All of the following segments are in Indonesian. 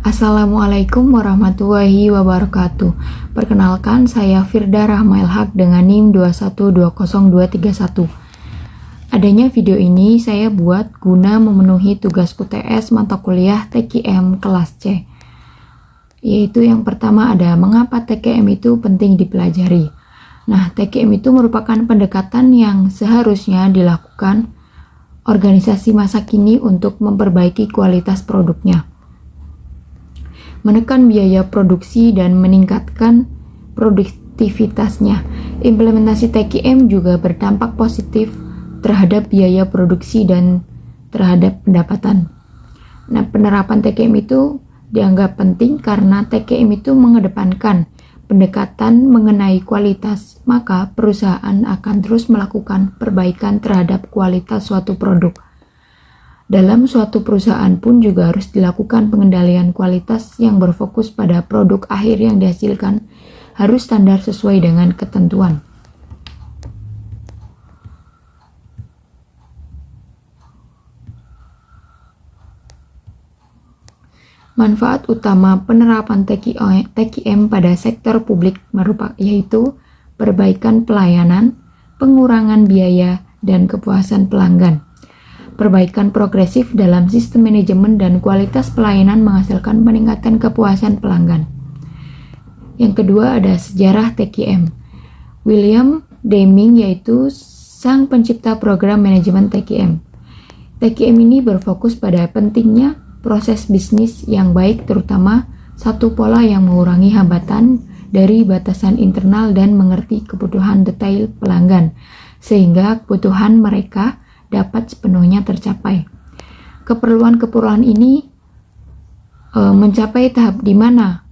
Assalamualaikum warahmatullahi wabarakatuh. Perkenalkan, saya Firda Rahmail Haq dengan NIM 2120231. Adanya video ini saya buat guna memenuhi tugas UTS mata kuliah TKM kelas C. Yaitu yang pertama ada mengapa TKM itu penting dipelajari. Nah, TKM itu merupakan pendekatan yang seharusnya dilakukan organisasi masa kini untuk memperbaiki kualitas produknya, menekan biaya produksi dan meningkatkan produktivitasnya. Implementasi TKM juga berdampak positif terhadap biaya produksi dan terhadap pendapatan. Nah, penerapan TKM itu dianggap penting karena TKM itu mengedepankan pendekatan mengenai kualitas, maka perusahaan akan terus melakukan perbaikan terhadap kualitas suatu produk. Dalam suatu perusahaan pun juga harus dilakukan pengendalian kualitas yang berfokus pada produk akhir yang dihasilkan harus standar sesuai dengan ketentuan. Manfaat utama penerapan TKM pada sektor publik yaitu perbaikan pelayanan, pengurangan biaya, dan kepuasan pelanggan. Perbaikan progresif dalam sistem manajemen dan kualitas pelayanan menghasilkan peningkatan kepuasan pelanggan. Yang kedua ada sejarah TKM. William Deming yaitu sang pencipta program manajemen TKM. TKM ini berfokus pada pentingnya proses bisnis yang baik, terutama satu pola yang mengurangi hambatan dari batasan internal dan mengerti kebutuhan detail pelanggan, sehingga kebutuhan mereka dapat sepenuhnya tercapai. Keperluan ini mencapai tahap di mana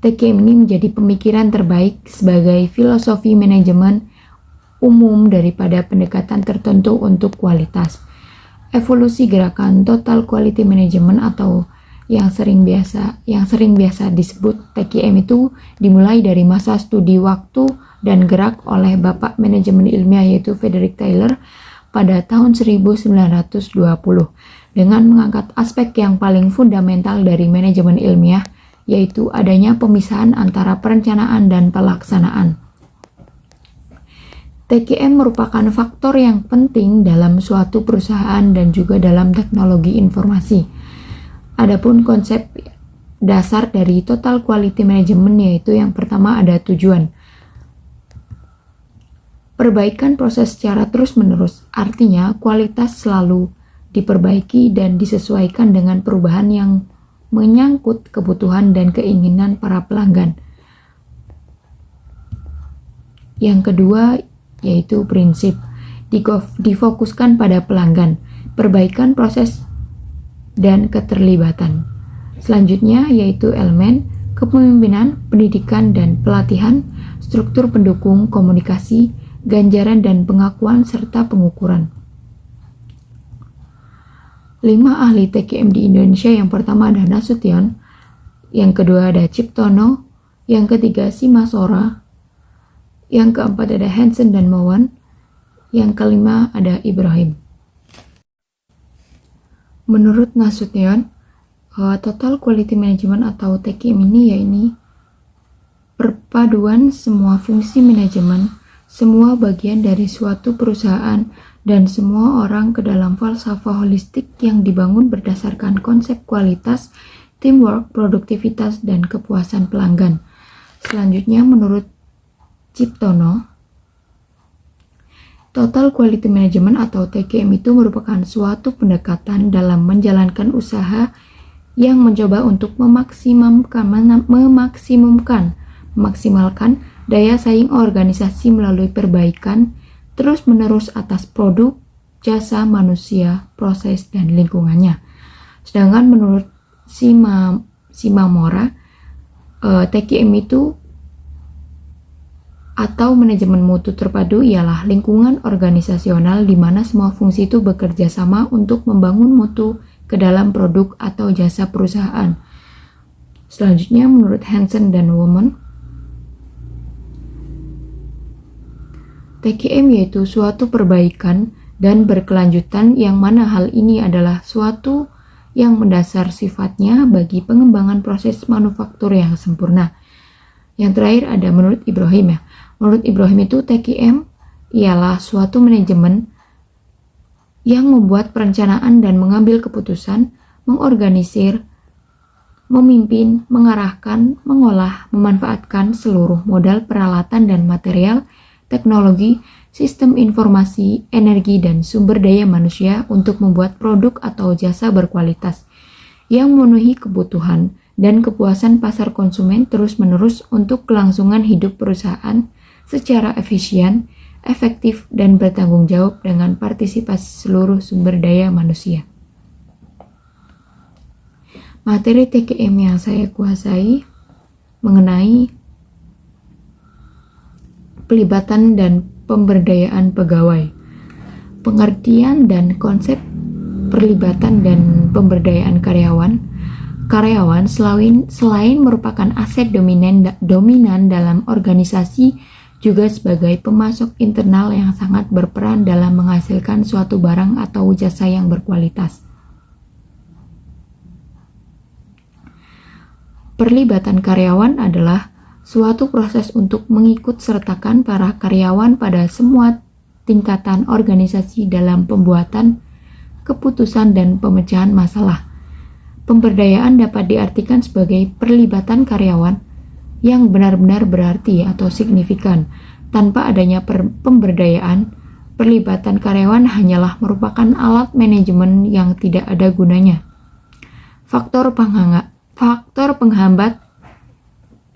TKM ini menjadi pemikiran terbaik sebagai filosofi manajemen umum daripada pendekatan tertentu untuk kualitas. Evolusi gerakan Total Quality Management atau yang sering biasa disebut TQM itu dimulai dari masa studi waktu dan gerak oleh Bapak Manajemen Ilmiah yaitu Frederick Taylor pada tahun 1920 dengan mengangkat aspek yang paling fundamental dari manajemen ilmiah yaitu adanya pemisahan antara perencanaan dan pelaksanaan. TKM merupakan faktor yang penting dalam suatu perusahaan dan juga dalam teknologi informasi. Adapun konsep dasar dari Total Quality Management yaitu yang pertama ada tujuan. Perbaikan proses secara terus-menerus, artinya kualitas selalu diperbaiki dan disesuaikan dengan perubahan yang menyangkut kebutuhan dan keinginan para pelanggan. Yang kedua yaitu prinsip difokuskan pada pelanggan, perbaikan proses dan keterlibatan. Selanjutnya yaitu elemen kepemimpinan, pendidikan dan pelatihan, struktur pendukung, komunikasi, ganjaran dan pengakuan serta pengukuran. 5 ahli TKM di Indonesia, yang pertama ada Nasution, yang kedua ada Ciptono, yang ketiga Simasora, yang keempat ada Hansen dan Mowan, yang kelima ada Ibrahim. Menurut Nasution, Total Quality Management atau TQM ini perpaduan semua fungsi manajemen, semua bagian dari suatu perusahaan, dan semua orang ke dalam falsafah holistik yang dibangun berdasarkan konsep kualitas, teamwork, produktivitas, dan kepuasan pelanggan. Selanjutnya menurut Ciptono, Total Quality Management atau TQM itu merupakan suatu pendekatan dalam menjalankan usaha yang mencoba untuk memaksimalkan daya saing organisasi melalui perbaikan terus-menerus atas produk, jasa, manusia, proses, dan lingkungannya. Sedangkan menurut Simamora, TQM itu atau manajemen mutu terpadu ialah lingkungan organisasional di mana semua fungsi itu bekerja sama untuk membangun mutu ke dalam produk atau jasa perusahaan. Selanjutnya menurut Hansen dan Woman, TQM yaitu suatu perbaikan dan berkelanjutan yang mana hal ini adalah suatu yang mendasar sifatnya bagi pengembangan proses manufaktur yang sempurna. Yang terakhir ada menurut Ibrahim ya. Menurut Ibrahim itu TQM ialah suatu manajemen yang membuat perencanaan dan mengambil keputusan, mengorganisir, memimpin, mengarahkan, mengolah, memanfaatkan seluruh modal peralatan dan material, teknologi, sistem informasi, energi, dan sumber daya manusia untuk membuat produk atau jasa berkualitas yang memenuhi kebutuhan dan kepuasan pasar konsumen terus-menerus untuk kelangsungan hidup perusahaan secara efisien, efektif, dan bertanggung jawab dengan partisipasi seluruh sumber daya manusia. Materi TQM yang saya kuasai mengenai pelibatan dan pemberdayaan pegawai. Pengertian dan konsep perlibatan dan pemberdayaan karyawan. Karyawan selain merupakan aset dominan dalam organisasi, juga sebagai pemasok internal yang sangat berperan dalam menghasilkan suatu barang atau jasa yang berkualitas. Perlibatan karyawan adalah suatu proses untuk mengikut sertakan para karyawan pada semua tingkatan organisasi dalam pembuatan keputusan dan pemecahan masalah. Pemberdayaan dapat diartikan sebagai perlibatan karyawan yang benar-benar berarti atau signifikan. Tanpa adanya pemberdayaan, perlibatan karyawan hanyalah merupakan alat manajemen yang tidak ada gunanya. Faktor penghambat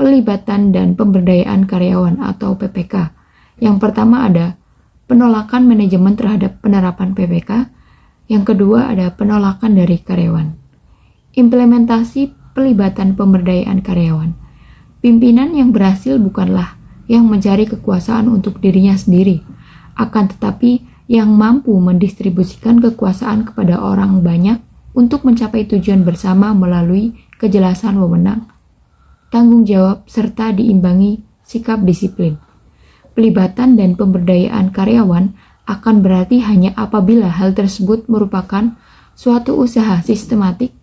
pelibatan dan pemberdayaan karyawan atau PPK. Yang pertama ada penolakan manajemen terhadap penerapan PPK. Yang kedua ada penolakan dari karyawan. Implementasi pelibatan pemberdayaan karyawan. Pimpinan yang berhasil bukanlah yang mencari kekuasaan untuk dirinya sendiri, akan tetapi yang mampu mendistribusikan kekuasaan kepada orang banyak untuk mencapai tujuan bersama melalui kejelasan wewenang, tanggung jawab, serta diimbangi sikap disiplin. Pelibatan dan pemberdayaan karyawan akan berarti hanya apabila hal tersebut merupakan suatu usaha sistematik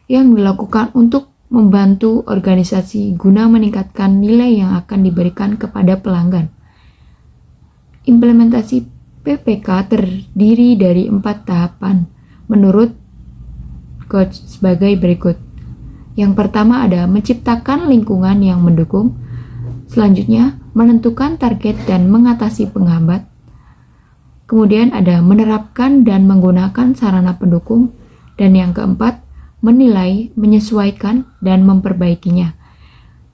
yang dilakukan untuk membantu organisasi guna meningkatkan nilai yang akan diberikan kepada pelanggan. Implementasi PPK terdiri dari 4 tahapan menurut Coach sebagai berikut. Yang pertama ada menciptakan lingkungan yang mendukung. Selanjutnya, menentukan target dan mengatasi penghambat. Kemudian ada menerapkan dan menggunakan sarana pendukung. Dan yang keempat, menilai, menyesuaikan, dan memperbaikinya.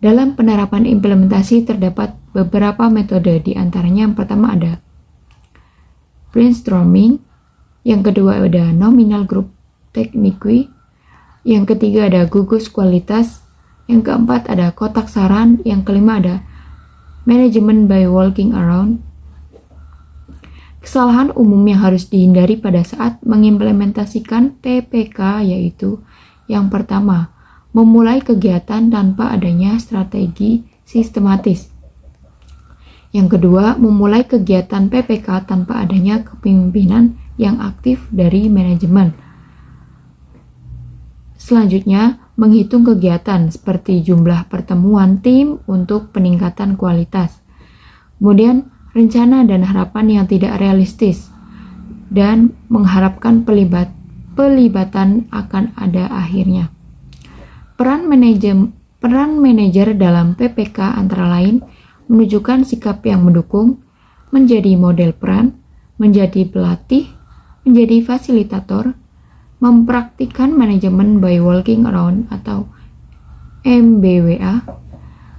Dalam penerapan implementasi terdapat beberapa metode, di antaranya yang pertama ada brainstorming, yang kedua ada nominal group technique, yang ketiga ada gugus kualitas, yang keempat ada kotak saran, yang kelima ada management by walking around. Kesalahan umum yang harus dihindari pada saat mengimplementasikan PPK yaitu yang pertama, memulai kegiatan tanpa adanya strategi sistematis. Yang kedua, memulai kegiatan PPK tanpa adanya kepemimpinan yang aktif dari manajemen. Selanjutnya, menghitung kegiatan seperti jumlah pertemuan tim untuk peningkatan kualitas. Kemudian, rencana dan harapan yang tidak realistis dan mengharapkan pelibatan akan ada akhirnya. Peran manajer dalam PPK antara lain menunjukkan sikap yang mendukung, menjadi model peran, menjadi pelatih, menjadi fasilitator, mempraktikkan manajemen by walking around atau MBWA,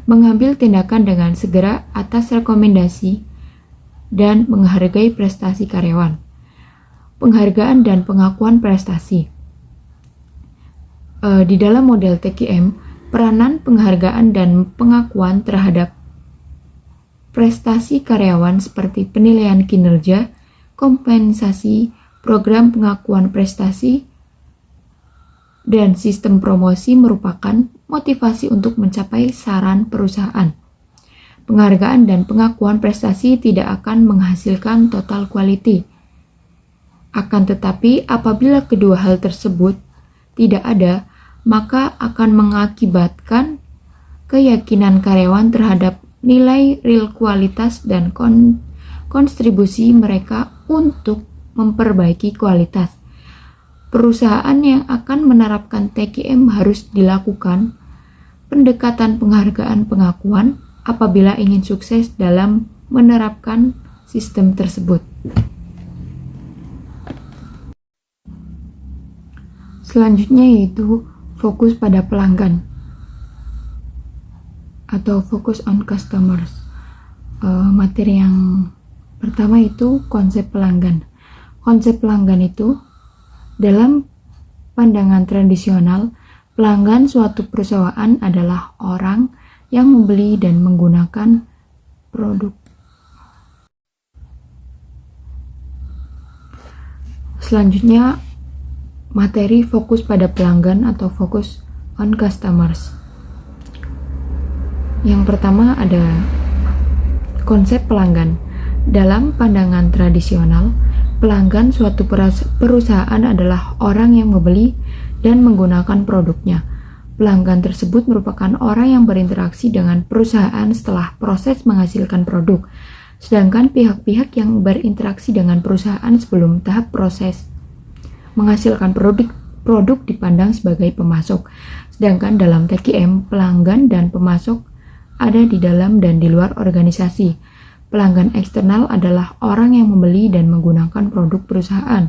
mengambil tindakan dengan segera atas rekomendasi, dan menghargai prestasi karyawan. Penghargaan dan pengakuan prestasi. Di dalam model TQM, peranan penghargaan dan pengakuan terhadap prestasi karyawan seperti penilaian kinerja, kompensasi, program pengakuan prestasi, dan sistem promosi merupakan motivasi untuk mencapai sasaran perusahaan. Penghargaan dan pengakuan prestasi tidak akan menghasilkan total quality. Akan tetapi, apabila kedua hal tersebut tidak ada, maka akan mengakibatkan keyakinan karyawan terhadap nilai real kualitas dan kontribusi mereka untuk memperbaiki kualitas. Perusahaan yang akan menerapkan TQM harus dilakukan pendekatan penghargaan pengakuan apabila ingin sukses dalam menerapkan sistem tersebut. Selanjutnya yaitu fokus pada pelanggan atau focus on customers. Materi yang pertama itu konsep pelanggan. Konsep pelanggan itu dalam pandangan tradisional, pelanggan suatu perusahaan adalah orang yang membeli dan menggunakan produk. Selanjutnya, materi fokus pada pelanggan atau focus on customers. Yang pertama ada konsep pelanggan. Dalam pandangan tradisional, pelanggan suatu perusahaan adalah orang yang membeli dan menggunakan produknya. Pelanggan tersebut merupakan orang yang berinteraksi dengan perusahaan setelah proses menghasilkan produk, sedangkan pihak-pihak yang berinteraksi dengan perusahaan sebelum tahap proses menghasilkan produk dipandang sebagai pemasok. Sedangkan dalam TQM, pelanggan dan pemasok ada di dalam dan di luar organisasi. Pelanggan eksternal adalah orang yang membeli dan menggunakan produk perusahaan.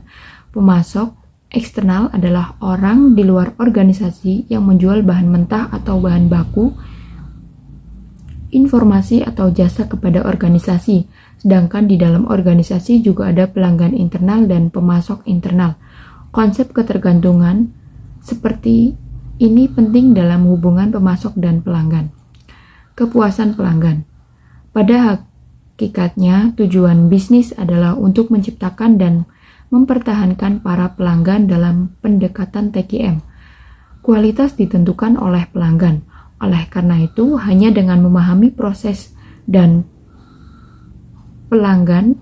Pemasok eksternal adalah orang di luar organisasi yang menjual bahan mentah atau bahan baku, informasi atau jasa kepada organisasi. Sedangkan di dalam organisasi juga ada pelanggan internal dan pemasok internal. Konsep ketergantungan seperti ini penting dalam hubungan pemasok dan pelanggan. Kepuasan pelanggan. Pada hakikatnya, tujuan bisnis adalah untuk menciptakan dan mempertahankan para pelanggan dalam pendekatan TQM. Kualitas ditentukan oleh pelanggan. Oleh karena itu, hanya dengan memahami proses dan pelanggan,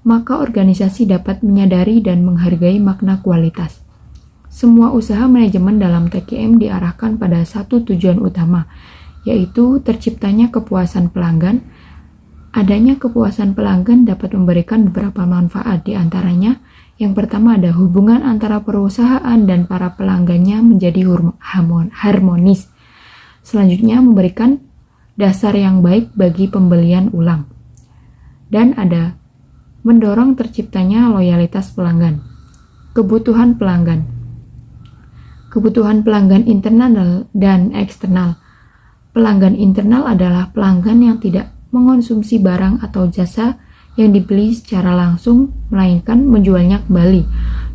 maka organisasi dapat menyadari dan menghargai makna kualitas. Semua usaha manajemen dalam TQM diarahkan pada satu tujuan utama, yaitu terciptanya kepuasan pelanggan. Adanya kepuasan pelanggan dapat memberikan beberapa manfaat, di antaranya yang pertama ada hubungan antara perusahaan dan para pelanggannya menjadi harmonis. Selanjutnya memberikan dasar yang baik bagi pembelian ulang. Dan ada mendorong terciptanya loyalitas pelanggan. Kebutuhan pelanggan. Kebutuhan pelanggan internal dan eksternal. Pelanggan internal adalah pelanggan yang tidak mengonsumsi barang atau jasa yang dibeli secara langsung, melainkan menjualnya kembali.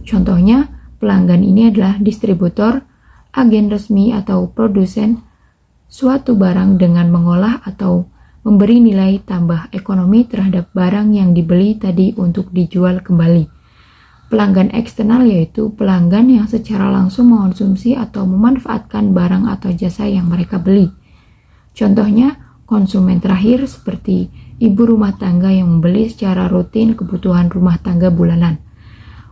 Contohnya, pelanggan ini adalah distributor, agen resmi atau produsen suatu barang dengan mengolah atau memberi nilai tambah ekonomi terhadap barang yang dibeli tadi untuk dijual kembali. Pelanggan eksternal yaitu pelanggan yang secara langsung mengonsumsi atau memanfaatkan barang atau jasa yang mereka beli. Contohnya, konsumen terakhir seperti ibu rumah tangga yang membeli secara rutin kebutuhan rumah tangga bulanan.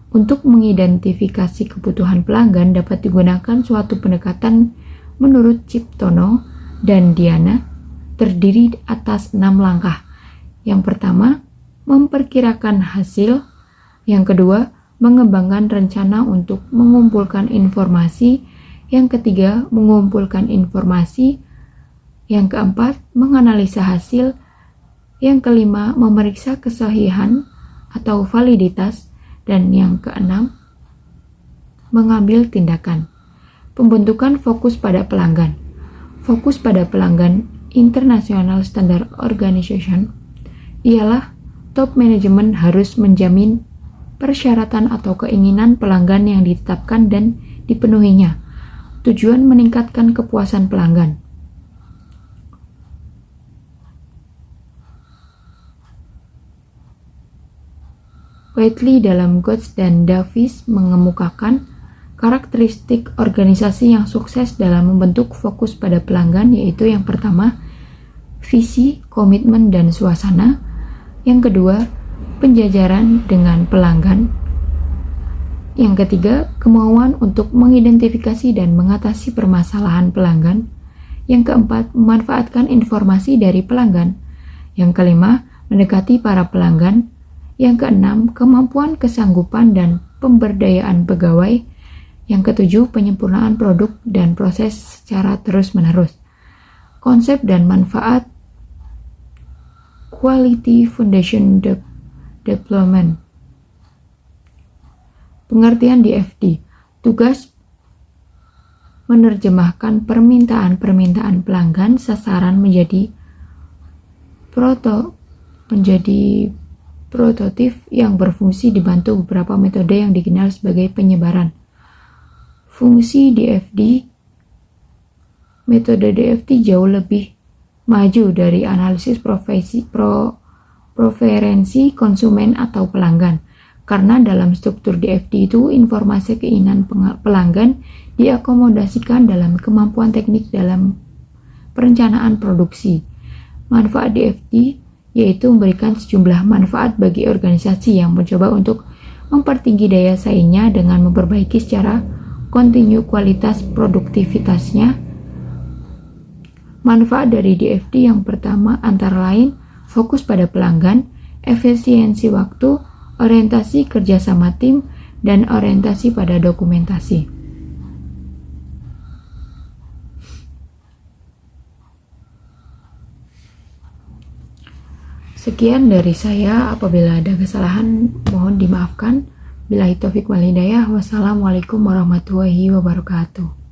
Untuk mengidentifikasi kebutuhan pelanggan dapat digunakan suatu pendekatan menurut Ciptono dan Diana, terdiri atas 6 langkah. Yang pertama, memperkirakan hasil. Yang kedua, mengembangkan rencana untuk mengumpulkan informasi. Yang ketiga, mengumpulkan informasi. Yang keempat, menganalisa hasil. Yang kelima, memeriksa kesahihan atau validitas. Dan yang keenam, mengambil tindakan. Pembentukan fokus pada pelanggan. Fokus pada pelanggan International Standard Organization ialah top manajemen harus menjamin persyaratan atau keinginan pelanggan yang ditetapkan dan dipenuhinya. Tujuan meningkatkan kepuasan pelanggan. Whiteley dalam Gotts dan Davis mengemukakan Karakteristik organisasi yang sukses dalam membentuk fokus pada pelanggan yaitu yang pertama, visi, komitmen, dan suasana. Yang kedua, penjajaran dengan pelanggan. Yang ketiga, kemauan untuk mengidentifikasi dan mengatasi permasalahan pelanggan. Yang keempat, memanfaatkan informasi dari pelanggan. Yang kelima, mendekati para pelanggan. Yang keenam, kemampuan, kesanggupan, dan pemberdayaan pegawai. Yang ketujuh, penyempurnaan produk dan proses secara terus-menerus. Konsep dan manfaat Quality Foundation Development. Pengertian DFD. Tugas menerjemahkan permintaan-permintaan pelanggan sasaran menjadi prototipe yang berfungsi dibantu beberapa metode yang dikenal sebagai penyebaran. Fungsi DFD. Metode DFD jauh lebih maju dari analisis preferensi konsumen atau pelanggan, karena dalam struktur DFD itu informasi keinginan pelanggan diakomodasikan dalam kemampuan teknik dalam perencanaan produksi. Manfaat DFD yaitu memberikan sejumlah manfaat bagi organisasi yang mencoba untuk mempertinggi daya saingnya dengan memperbaiki secara kontinu kualitas produktivitasnya. Manfaat dari DFD yang pertama antara lain fokus pada pelanggan, efisiensi waktu, orientasi kerjasama tim, dan orientasi pada dokumentasi. Sekian dari saya, apabila ada kesalahan mohon dimaafkan. Billahi taufik wal hidayah. Wassalamualaikum warahmatullahi wabarakatuh.